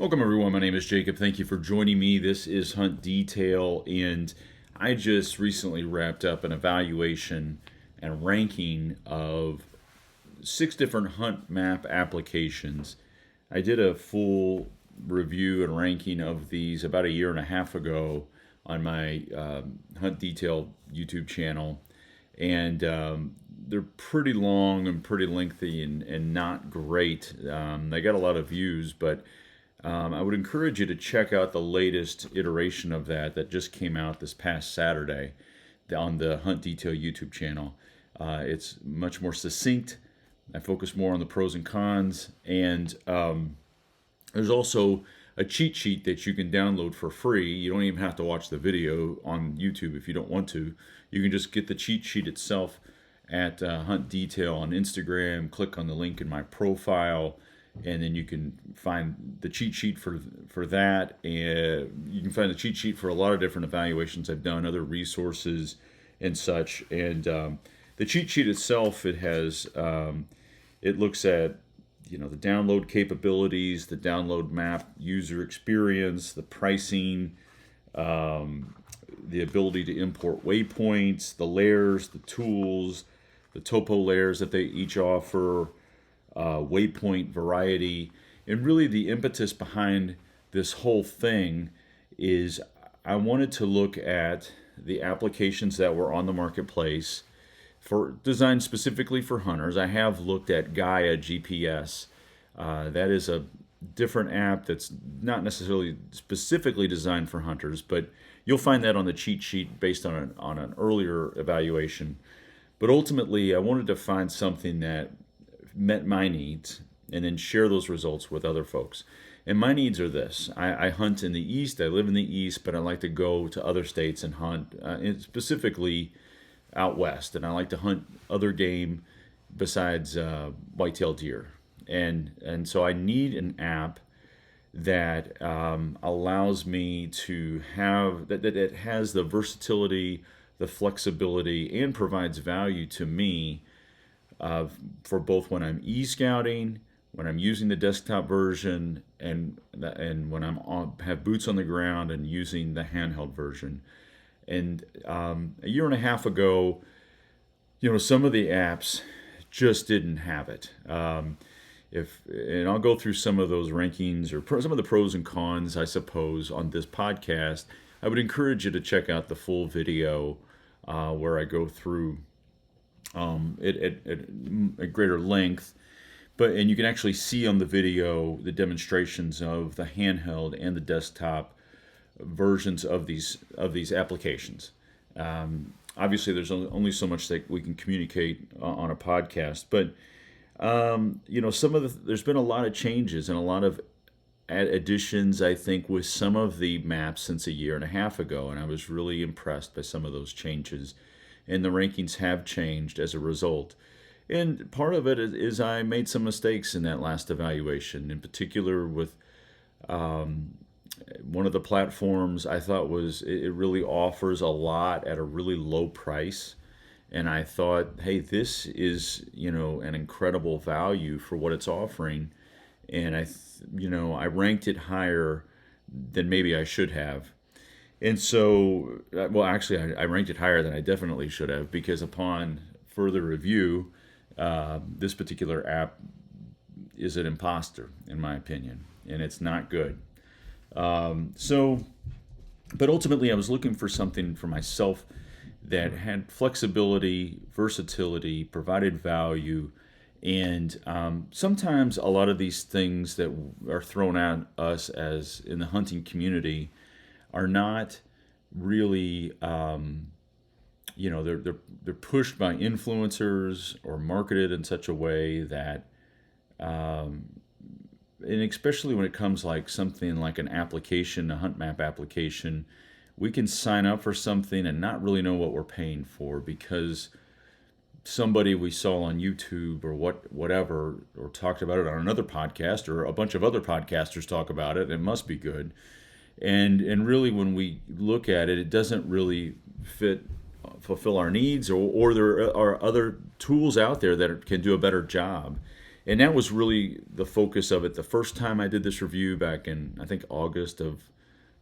Welcome everyone, my name is Jacob. Thank you for joining me. This is Hunt Detail, and I just recently wrapped up an evaluation and ranking of 6 different hunt map applications. I did a full review and ranking of these about a year and a half ago on my Hunt Detail YouTube channel, and they're pretty long and pretty lengthy and not great. They got a lot of views, but I would encourage you to check out the latest iteration of that just came out this past Saturday on the Hunt Detail YouTube channel. It's much more succinct. I focus more on the pros and cons, and there's also a cheat sheet that you can download for free. You don't even have to watch the video on YouTube if you don't want to. You can just get the cheat sheet itself at Hunt Detail on Instagram. Click on the link in my profile, and then you can find the cheat sheet for that. And you can find the cheat sheet for a lot of different evaluations I've done, other resources and such. And the cheat sheet itself, it has it looks at the download capabilities, the download map user experience, the pricing, the ability to import waypoints, the layers, the tools, the topo layers that they each offer, waypoint variety. And really the impetus behind this whole thing is I wanted to look at the applications that were on the marketplace for designed specifically for hunters. I have looked at Gaia GPS. That is a different app that's not necessarily specifically designed for hunters, but you'll find that on the cheat sheet based on an earlier evaluation. But ultimately, I wanted to find something that met my needs and then share those results with other folks. And my needs are this. I hunt in the East. I live in the East, but I like to go to other states and hunt, specifically out West. And I like to hunt other game besides white-tailed deer. And so I need an app that allows me to have, that it has the versatility, the flexibility, and provides value to me for both when I'm e-scouting, when I'm using the desktop version, and when have boots on the ground and using the handheld version. And a year and a half ago, some of the apps just didn't have it. And I'll go through some of those rankings or some of the pros and cons, I suppose, on this podcast. I would encourage you to check out the full video where I go through it at greater length. And you can actually see on the video the demonstrations of the handheld and the desktop versions of these applications. Obviously, there's only so much that we can communicate on a podcast, but there's been a lot of changes and a lot of additions, I think, with some of the maps since a year and a half ago, and I was really impressed by some of those changes. And the rankings have changed as a result. And part of it is I made some mistakes in that last evaluation, in particular with one of the platforms I thought it really offers a lot at a really low price. And I thought, hey, this is, an incredible value for what it's offering. And I ranked it higher than maybe I should have. And so, well, actually, I ranked it higher than I definitely should have, because upon further review, this particular app is an imposter, in my opinion, and it's not good. But ultimately, I was looking for something for myself that had flexibility, versatility, provided value, and sometimes a lot of these things that are thrown at us as in the hunting community are not really, they're pushed by influencers or marketed in such a way that, and especially when it comes like something like an application, a hunt map application, we can sign up for something and not really know what we're paying for because somebody we saw on YouTube or whatever, or talked about it on another podcast, or a bunch of other podcasters talk about it. It must be good. And really, when we look at it, it doesn't really fulfill our needs, or there are other tools out there that can do a better job. And that was really the focus of it. The first time I did this review back in, I think, August of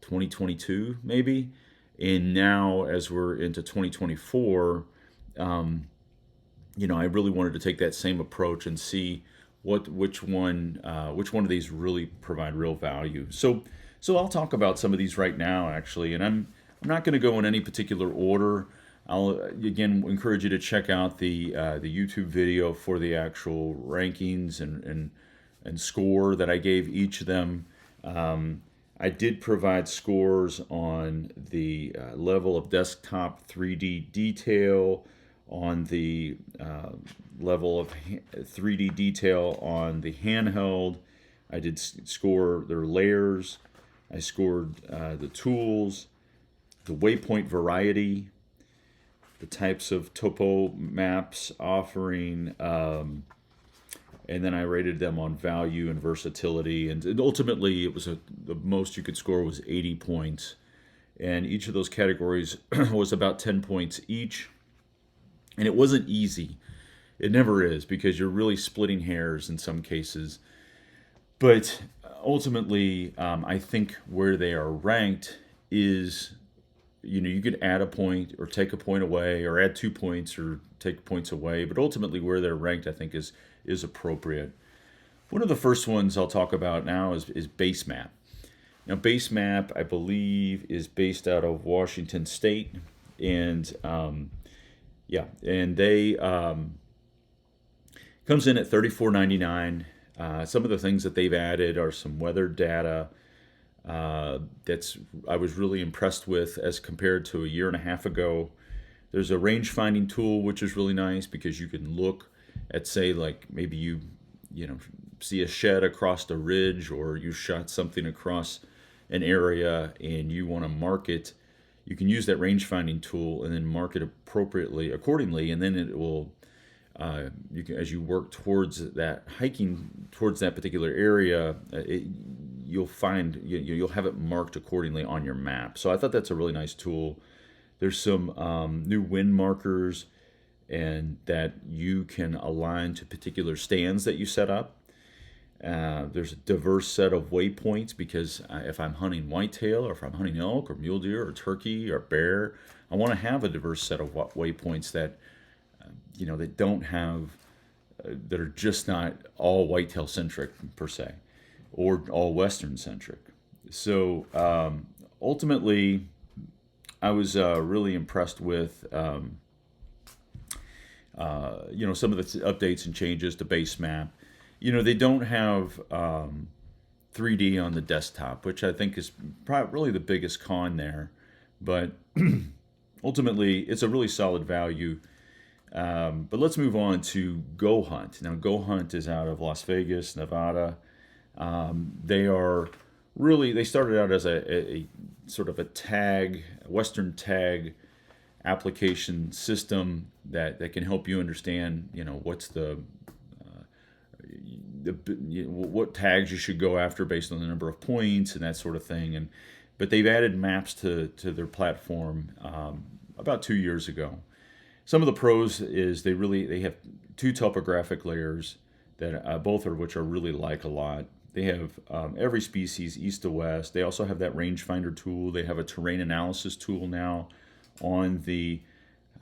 2022, maybe. And now, as we're into 2024, I really wanted to take that same approach and see which one of these really provide real value. So I'll talk about some of these right now, actually, and I'm not going to go in any particular order. I'll again encourage you to check out the YouTube video for the actual rankings and score that I gave each of them. I did provide scores on the level of desktop 3D detail, on the level of 3D detail on the handheld. I did score their layers. I scored the tools, the waypoint variety, the types of topo maps offering, and then I rated them on value and versatility. And ultimately, it was the most you could score was 80 points. And each of those categories was about 10 points each. And it wasn't easy. It never is, because you're really splitting hairs in some cases. But ultimately, I think where they are ranked is, you could add a point or take a point away, or add 2 points or take points away. But ultimately, where they're ranked, I think, is appropriate. One of the first ones I'll talk about now is BaseMap. Now, BaseMap, I believe, is based out of Washington State, and they comes in at $34.99. Some of the things that they've added are some weather data that's I was really impressed with as compared to a year and a half ago. There's a range finding tool, which is really nice, because you can look at, say, like maybe you see a shed across the ridge, or you shot something across an area and you want to mark it. You can use that range finding tool and then mark it accordingly, and then it will you can, as you work towards that, hiking towards that particular area, you'll find you'll have it marked accordingly on your map. So I thought that's a really nice tool. There's some new wind markers, and that you can align to particular stands that you set up. There's a diverse set of waypoints, because if I'm hunting whitetail, or if I'm hunting elk or mule deer or turkey or bear, I want to have a diverse set of waypoints that that don't have that are just not all whitetail centric per se, or all western centric. So ultimately, I was really impressed with some of the updates and changes to BaseMap. They don't have 3D on the desktop, which I think is probably really the biggest con there. But ultimately, it's a really solid value. But let's move on to GoHunt. Now, GoHunt is out of Las Vegas, Nevada. They started out as a sort of a Western tag application system that can help you understand, what's what tags you should go after based on the number of points and that sort of thing. But they've added maps to their platform about 2 years ago. Some of the pros is they have 2 topographic layers that both of which I really like a lot. They have every species east to west. They also have that rangefinder tool. They have a terrain analysis tool now on the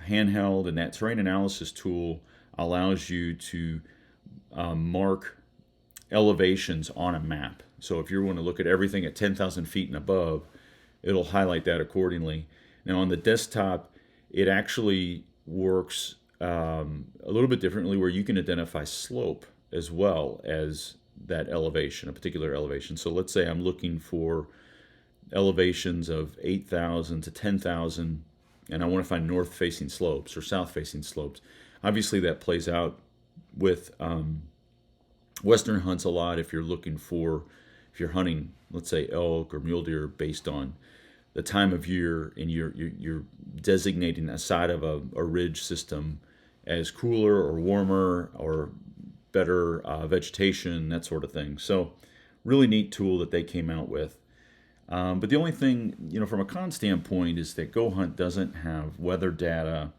handheld, and that terrain analysis tool allows you to mark elevations on a map. So if you want to look at everything at 10,000 feet and above, it'll highlight that accordingly. Now on the desktop, it actually works a little bit differently, where you can identify slope as well as that elevation, a particular elevation. So let's say I'm looking for elevations of 8,000 to 10,000, and I want to find north-facing slopes or south-facing slopes. Obviously, that plays out with Western hunts a lot. If you're hunting, let's say, elk or mule deer, based on the time of year, and you're designating a side of a ridge system as cooler or warmer or better vegetation, that sort of thing. So really neat tool that they came out with. But the only thing, from a con standpoint, is that GoHunt doesn't have weather data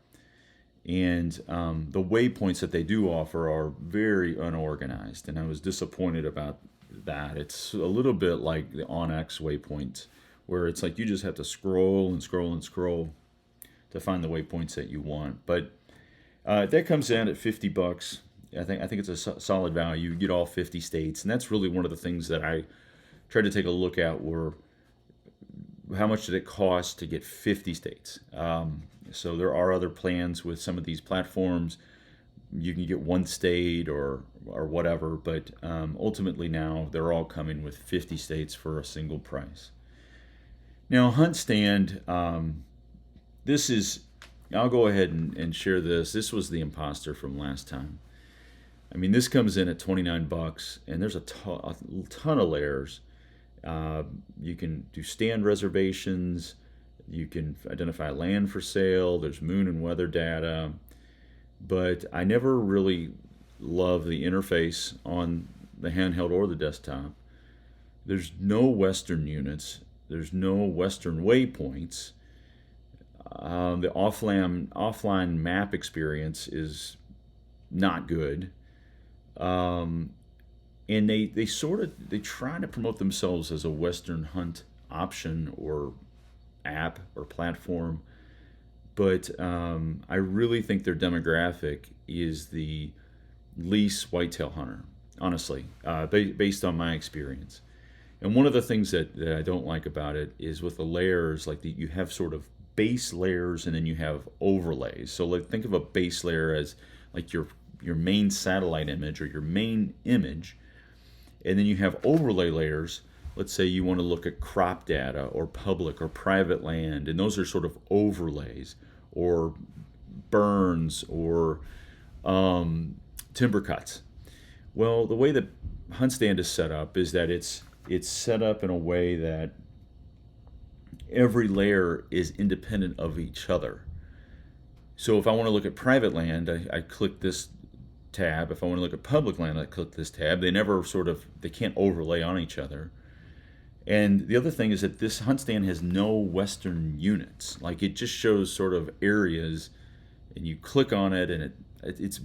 And the waypoints that they do offer are very unorganized, and I was disappointed about that. It's a little bit like the OnX waypoints, where it's like you just have to scroll and scroll and scroll to find the waypoints that you want. But that comes in at $50. I think it's a solid value. You get all 50 states, and that's really one of the things that I tried to take a look at were how much did it cost to get 50 states. So there are other plans with some of these platforms. You can get one state or whatever, but ultimately now they're all coming with 50 states for a single price. Now HuntStand, this is, I'll go ahead and share this. This was the imposter from last time. I mean, this comes in at 29 bucks, and there's a ton of layers. You can do stand reservations. You can identify land for sale. There's moon and weather data. But I never really love the interface on the handheld or the desktop. There's no Western units. There's no Western waypoints. The offline map experience is not good. And they try to promote themselves as a Western hunt option or app or platform, but I really think their demographic is the least whitetail hunter, honestly, based on my experience. And one of the things that I don't like about it is with the layers, like you have sort of base layers and then you have overlays. So like think of a base layer as like your main satellite image or your main image, and then you have overlay layers. Let's say you want to look at crop data or public or private land, and those are sort of overlays, or burns or timber cuts. Well, the way that HuntStand is set up is that it's set up in a way that every layer is independent of each other. So if I want to look at private land, I click this tab. If I want to look at public land, I click this tab. They can't overlay on each other. And the other thing is that this HuntStand has no Western units. Like it just shows sort of areas, and you click on it, and it's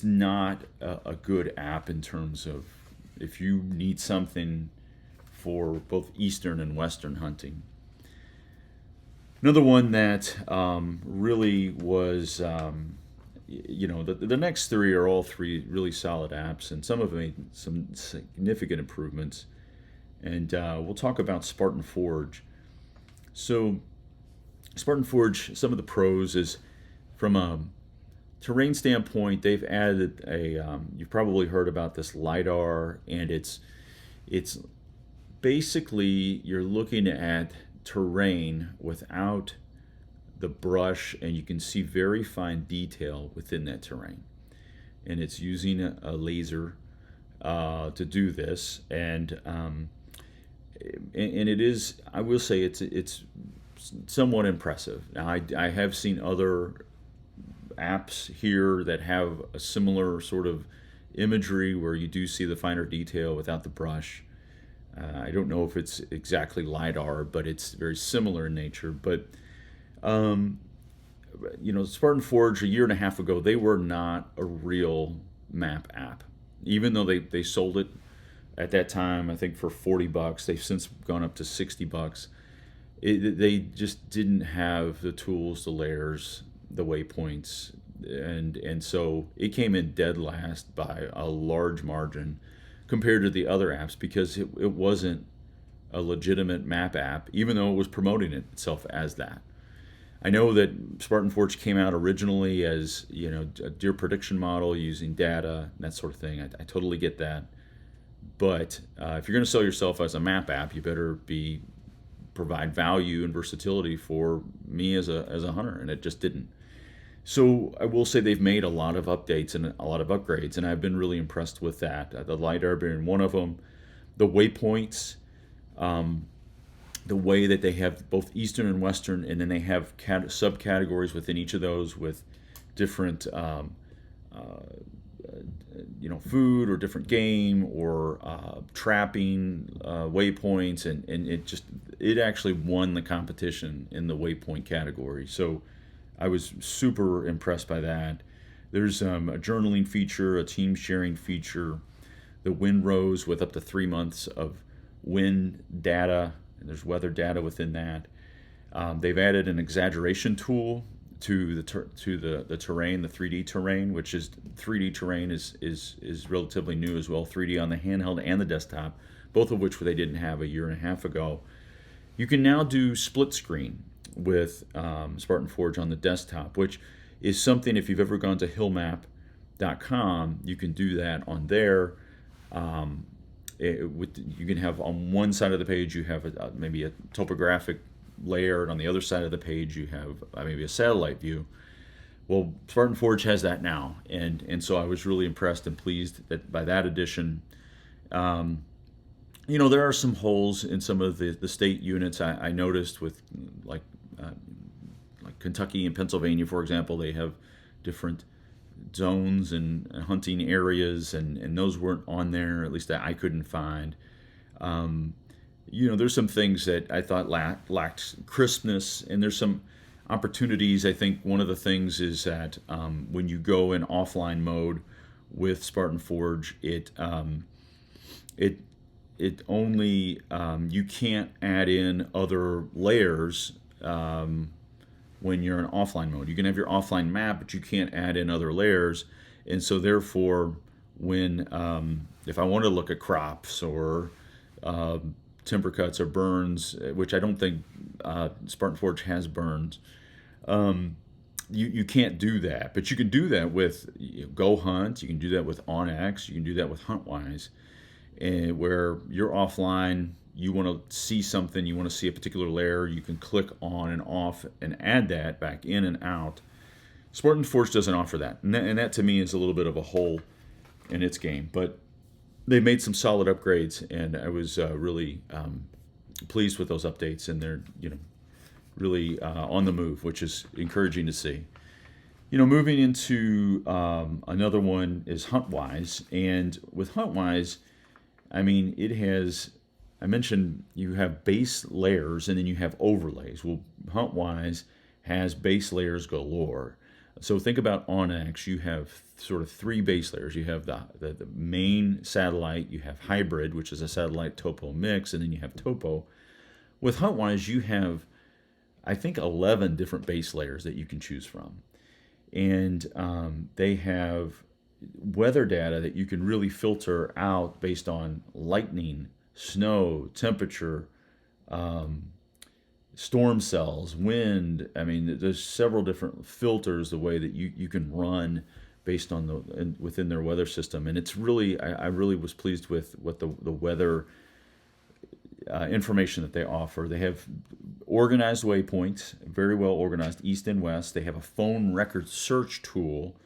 not a good app in terms of if you need something for both Eastern and Western hunting. Another one that really was, the next three are all three really solid apps, and some have made some significant improvements. And we'll talk about Spartan Forge. So Spartan Forge, some of the pros is from a terrain standpoint, they've added you've probably heard about this LiDAR, and it's basically you're looking at terrain without the brush, and you can see very fine detail within that terrain. And it's using a laser to do this, and it is, I will say, it's somewhat impressive. Now, I have seen other apps here that have a similar sort of imagery where you do see the finer detail without the brush. I don't know if it's exactly LiDAR, but it's very similar in nature. But Spartan Forge, a year and a half ago, they were not a real map app. Even though they sold it at that time, I think for $40. They've since gone up to $60. They just didn't have the tools, the layers, the waypoints, and so it came in dead last by a large margin compared to the other apps, because it wasn't a legitimate map app, even though it was promoting itself as that. I know that Spartan Forge came out originally as a deer prediction model using data, that sort of thing. I totally get that. But if you're going to sell yourself as a map app, you better provide value and versatility for me as a hunter, and it just didn't. So I will say they've made a lot of updates and a lot of upgrades, and I've been really impressed with that. The LiDAR being one of them. The waypoints, the way that they have both Eastern and Western, and then they have subcategories within each of those with different food or different game or trapping waypoints, and it actually won the competition in the waypoint category. So I was super impressed by that. There's a journaling feature, a team sharing feature, the wind rows with up to 3 months of wind data, and there's weather data within that. They've added an exaggeration tool to the terrain, the 3D terrain, which is 3D terrain is relatively new as well. 3D on the handheld and the desktop, both of which they didn't have a year and a half ago. You can now do split screen with Spartan Forge on the desktop, which is something, if you've ever gone to hillmap.com, you can do that on there. You can have on one side of the page, you have maybe a topographic layer, and on the other side of the page, you have maybe a satellite view. Well, Spartan Forge has that now, and so I was really impressed and pleased by that addition. There are some holes in some of the state units. I noticed with like Kentucky and Pennsylvania, for example, they have different zones and hunting areas, and those weren't on there, at least that I couldn't find. There's some things that I thought lacked crispness, and there's some opportunities. I think one of the things is that when you go in offline mode with Spartan Forge, it only you can't add in other layers when you're in offline mode. You can have your offline map, but you can't add in other layers, and so therefore, when if I want to look at crops or timber cuts or burns, which I don't think Spartan Forge has burns, you can't do that. But you can do that with GoHunt. You can do that with OnX. You can do that with HuntWise, and where you're offline, you want to see something, you want to see a particular layer, you can click on and off and add that back in and out. Spartan Forge doesn't offer that, and that to me is a little bit of a hole in its game. But they made some solid upgrades, and I was really pleased with those updates, and they're really on the move, which is encouraging to see. Moving into another one is HuntWise, and with HuntWise, it has, I mentioned you have base layers and then you have overlays. Well, HuntWise has base layers galore. So think about OnX. You have sort of three base layers. You have the main satellite, you have hybrid, which is a satellite topo mix, and then you have topo. With HuntWise, you have, I think, 11 different base layers that you can choose from. And they have weather data that you can really filter out based on lightning, snow, temperature, storm cells, wind. There's several different filters the way that you can run based on within their weather system, and it's really I really was pleased with what the weather information that they offer. They have organized waypoints, very well organized, east and west. They have a phone record search tool,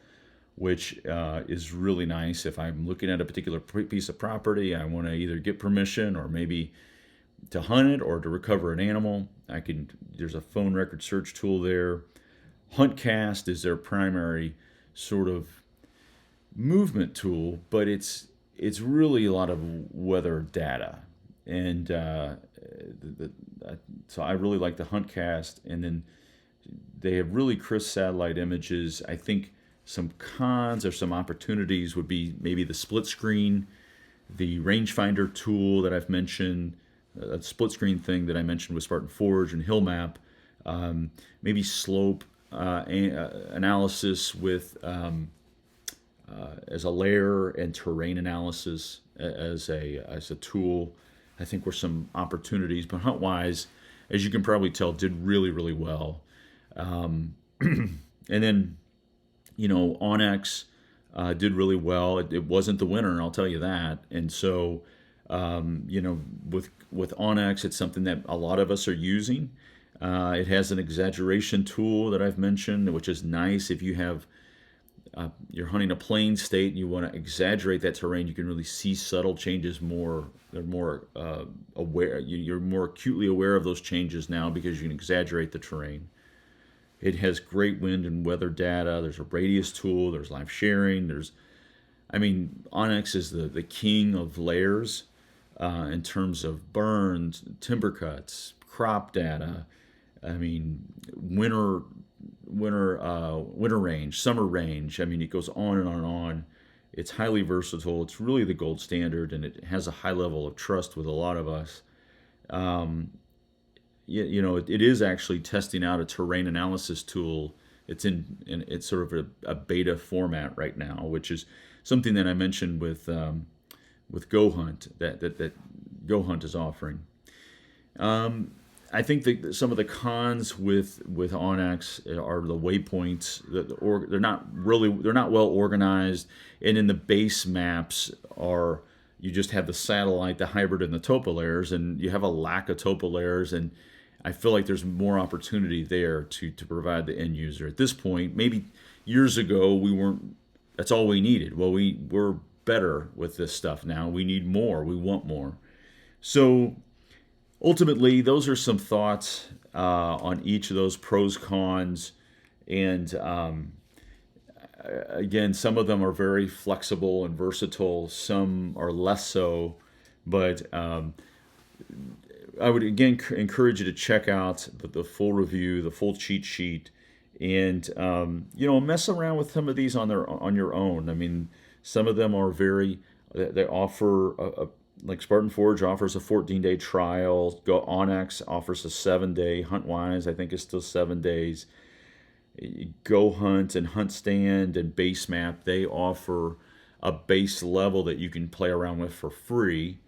which is really nice. If I'm looking at a particular piece of property, I want to either get permission or maybe to hunt it or to recover an animal, there's a phone record search tool there. HuntCast is their primary sort of movement tool, but it's really a lot of weather data. And so I really like the HuntCast, and then they have really crisp satellite images. I think some cons or some opportunities would be maybe the split screen, the rangefinder tool that I've mentioned, a split screen thing that I mentioned with Spartan Forge and Hillmap, maybe slope analysis with as a layer, and terrain analysis as a tool. I think were some opportunities, but HuntWise, as you can probably tell, did really, really well. And then, OnX did really well. It wasn't the winner, I'll tell you that. And so, with OnX, it's something that a lot of us are using. It has an exaggeration tool that I've mentioned, which is nice if you have you're hunting a plain state and you want to exaggerate that terrain. You can really see subtle changes more. They're more aware. You're more acutely aware of those changes now because you can exaggerate the terrain. It has great wind and weather data. There's a radius tool. There's live sharing. OnX is the king of layers in terms of burns, timber cuts, crop data. Winter winter range, summer range. I mean, it goes on and on and on. It's highly versatile. It's really the gold standard, and it has a high level of trust with a lot of us. It is actually testing out a terrain analysis tool. It's sort of a beta format right now, which is something that I mentioned with GoHunt that GoHunt is offering. I think that some of the cons with OnX are the waypoints. They're not well organized, and in the base maps are you just have the satellite, the hybrid, and the topo layers, and you have a lack of topo layers. And I feel like there's more opportunity there to provide the end user. At this point, maybe years ago we weren't. That's all we needed. Well, we're better with this stuff now. We need more. We want more. So ultimately, those are some thoughts on each of those pros, cons, and again, some of them are very flexible and versatile. Some are less so, but I would again encourage you to check out the full review, the full cheat sheet, and mess around with some of these on your own. I mean, some of them are they offer like Spartan Forge offers a 14-day trial. OnX offers a 7-day. HuntWise, I think, is still 7 days. GoHunt and HuntStand and BaseMap, they offer a base level that you can play around with for free,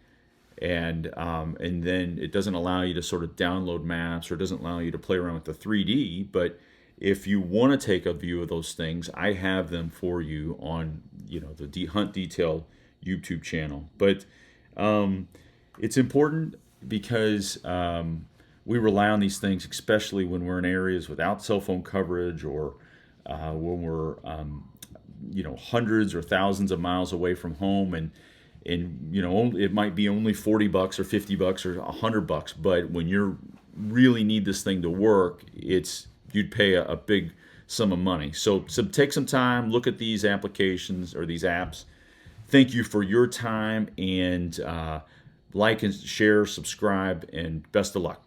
and then it doesn't allow you to sort of download maps, or doesn't allow you to play around with the 3D. But if you want to take a view of those things, I have them for you on the Hunt Detail YouTube channel. But it's important because we rely on these things, especially when we're in areas without cell phone coverage, or when we're hundreds or thousands of miles away from home, and it might be only $40 or $50 or $100, but when you really need this thing to work, you'd pay a big sum of money. So take some time, look at these applications or these apps. Thank you for your time, and like and share, subscribe, and best of luck.